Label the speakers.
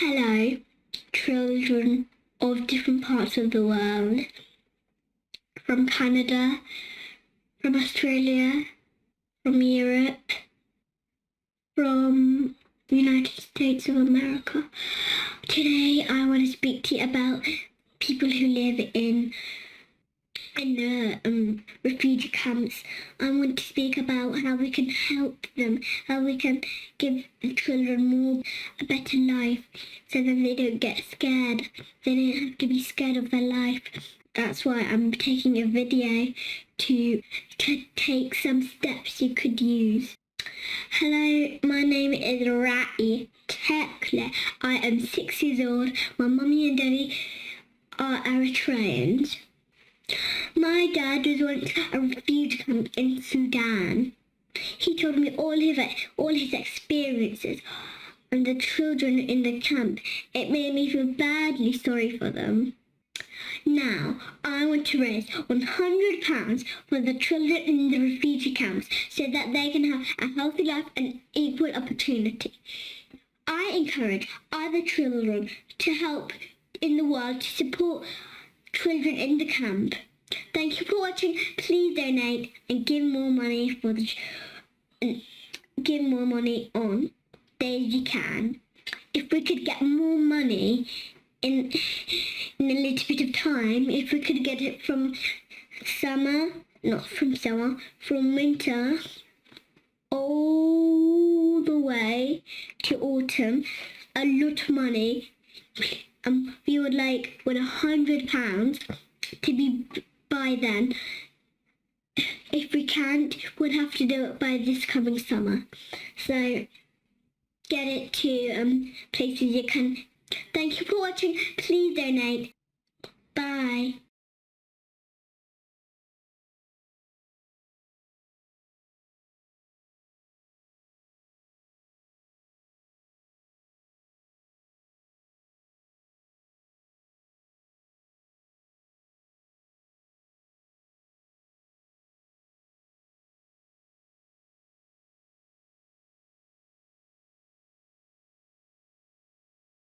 Speaker 1: Hello, children of different parts of the world, from Canada, from Australia, from Europe, from the United States of America. Today I want to speak to you about people who live in the refugee camps. I want to speak about how we can help them, how we can give the children a better life so that they don't get scared. They don't have to be scared of their life. That's why I'm taking a video to take some steps you could use. Hello, my name is Rai. I am 6 years old. My mummy and daddy are Eritreans. My dad was once at a refugee camp in Sudan. He told me all his experiences and the children in the camp. It made me feel badly sorry for them. Now, I want to raise £100 for the children in the refugee camps so that they can have a healthy life and equal opportunity. I encourage other children to help in the world to support children in the camp. Thank you for watching. Please donate and give more money on days you can. If we could get more money in a little bit of time, if we could get it from winter all the way to autumn, a lot of money. We would like £100 to be by then. If we can't, we'll have to do it by this coming summer. So get it to places you can. Thank you for watching. Please donate. Bye.